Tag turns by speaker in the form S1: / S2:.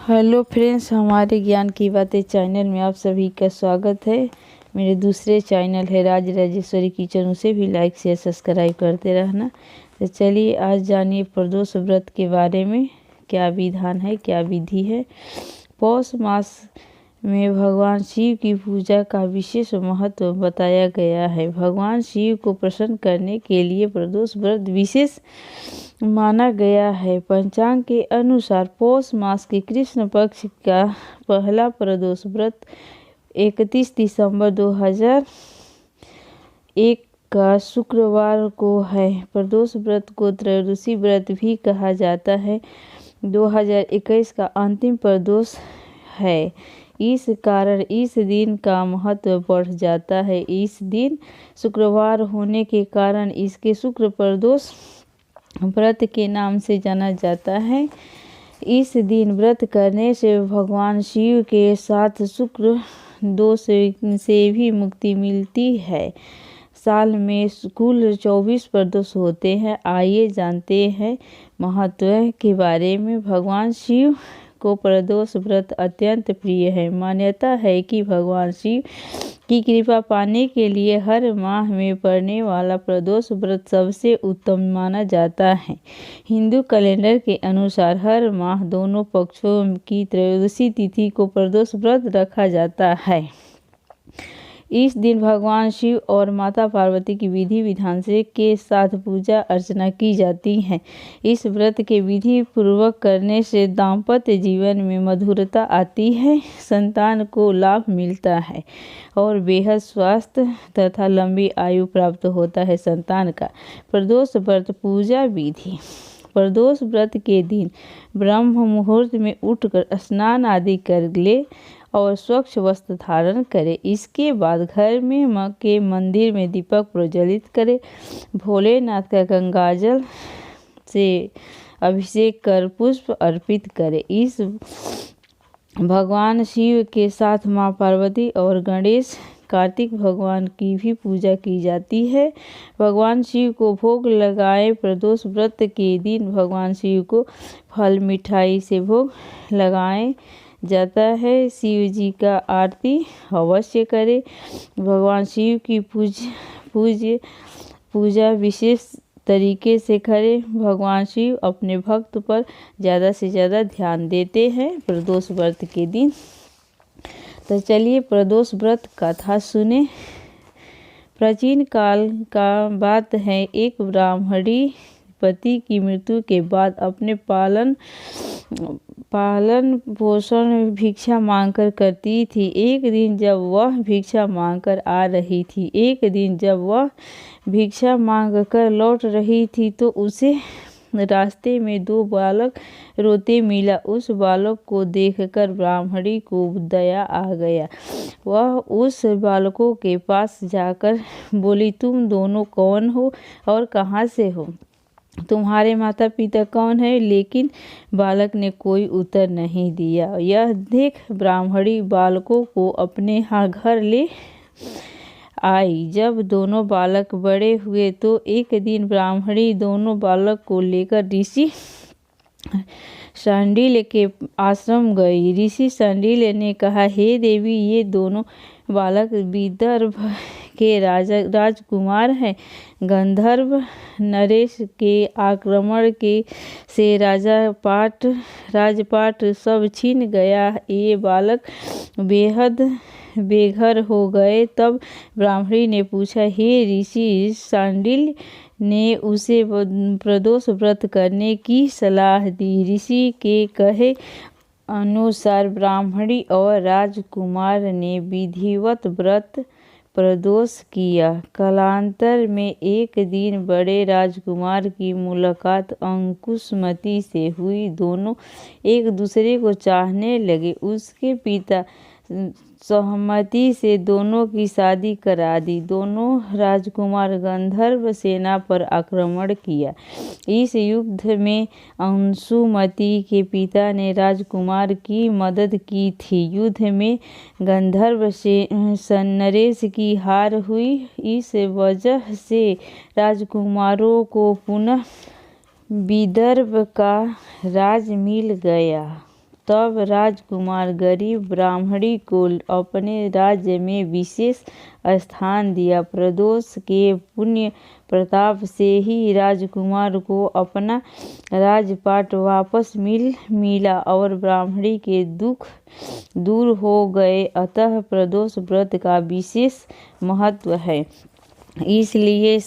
S1: Hello friends, हमारे ज्ञान की बातें चैनल में आप सभी का स्वागत है। मेरे दूसरे चैनल है राज राजेश्वरी किचन, उसे भी लाइक शेयर सब्सक्राइब करते रहना। तो चलिए आज जानिए प्रदोष व्रत के बारे में, क्या विधान है, क्या विधि है। पौष मास में भगवान शिव की पूजा का विशेष महत्व बताया गया है। भगवान शिव को प्रसन्न करने के लिए प्रदोष व्रत विशेष माना गया है। पंचांग के अनुसार पौष मास के कृष्ण पक्ष का पहला प्रदोष व्रत 31 दिसंबर 2001 का शुक्रवार को है। प्रदोष व्रत को त्रयोदशी व्रत भी कहा जाता है। 2021 का अंतिम प्रदोष है, इस कारण इस दिन का महत्व बढ़ जाता है। इस दिन शुक्रवार होने के कारण इसके शुक्र प्रदोष व्रत के नाम से जाना जाता है। इस दिन व्रत करने से भगवान शिव के साथ शुक्र दोष से भी मुक्ति मिलती है। साल में कुल 24 प्रदोष होते हैं। आइए जानते हैं महत्व के बारे में। भगवान शिव को प्रदोष व्रत अत्यंत प्रिय है। मान्यता है कि भगवान शिव की कृपा पाने के लिए हर माह में पड़ने वाला प्रदोष व्रत सबसे उत्तम माना जाता है। हिंदू कैलेंडर के अनुसार हर माह दोनों पक्षों की त्रयोदशी तिथि को प्रदोष व्रत रखा जाता है। इस दिन भगवान शिव और माता पार्वती की विधि विधान से के साथ पूजा अर्चना की जाती है। इस व्रत के विधि पूर्वक करने से दाम्पत्य जीवन में मधुरता आती है, संतान को लाभ मिलता है और बेहद स्वास्थ्य तथा लंबी आयु प्राप्त होता है संतान का। प्रदोष व्रत पूजा विधि। प्रदोष व्रत के दिन ब्रह्म मुहूर्त में उठकर स्नान आदि कर ले और स्वच्छ वस्त्र धारण करे। इसके बाद घर में के मंदिर में दीपक प्रज्वलित करे। भोलेनाथ का गंगाजल से अभिषेक कर पुष्प अर्पित करे। इस भगवान शिव के साथ माँ पार्वती और गणेश कार्तिक भगवान की भी पूजा की जाती है। भगवान शिव को भोग लगाए। प्रदोष व्रत के दिन भगवान शिव को फल मिठाई से भोग लगाए जाता है। शिव जी का आरती अवश्य करें। भगवान शिव की पूजा विशेष तरीके से करें। भगवान शिव अपने भक्त पर ज़्यादा से ज़्यादा ध्यान देते हैं प्रदोष व्रत के दिन। तो चलिए प्रदोष व्रत कथा सुने। प्राचीन काल का बात है, एक ब्राह्मणी पति की मृत्यु के बाद अपने पालन पोषण भिक्षा मांगकर करती थी। एक दिन जब वह भिक्षा मांग कर लौट रही थी तो उसे रास्ते में दो बालक रोते मिला। उस बालक को देखकर ब्राह्मणी को दया आ गया। वह उस बालकों के पास जाकर बोली, तुम दोनों कौन हो और कहाँ से हो? तुम्हारे माता पिता कौन है? लेकिन बालक ने कोई उत्तर नहीं दिया। यह देख ब्राह्मणी बालकों को अपने यहाँ घर ले आई। जब दोनों बालक बड़े हुए तो एक दिन ब्राह्मणी दोनों बालक को लेकर ऋषि शांडिल्य के आश्रम गई। ऋषि शांडिल्य ने कहा, हे देवी, ये दोनों बालक विदर्भ के राजकुमार हैं। गंधर्व नरेश के आक्रमण से राजपाट सब छिन गया। ये बालक बेहद बेघर हो गए। तब ब्राह्मणी ने पूछा, हे ऋषि शांडिल्य ने उसे प्रदोष व्रत करने की सलाह दी। ऋषि के कहे अनुसार ब्राह्मणी और राजकुमार ने विधिवत व्रत प्रदोष किया। कालांतर में एक दिन बड़े राजकुमार की मुलाकात अंकुशमती से हुई। दोनों एक दूसरे को चाहने लगे। उसके पिता सहमति से दोनों की शादी करा दी। दोनों राजकुमार गंधर्व सेना पर आक्रमण किया। इस युद्ध में अंशुमति के पिता ने राजकुमार की मदद की थी। युद्ध में गंधर्व से नरेश की हार हुई। इस वजह से राजकुमारों को पुनः विदर्भ का राज मिल गया। तब राजकुमार गरीब ब्राह्मणी को अपने राज्य में विशेष स्थान दिया। प्रदोष के पुण्य प्रताप से ही राजकुमार को अपना राजपाट वापस मिला और ब्राह्मणी के दुख दूर हो गए। अतः प्रदोष व्रत का विशेष महत्व है। इसलिए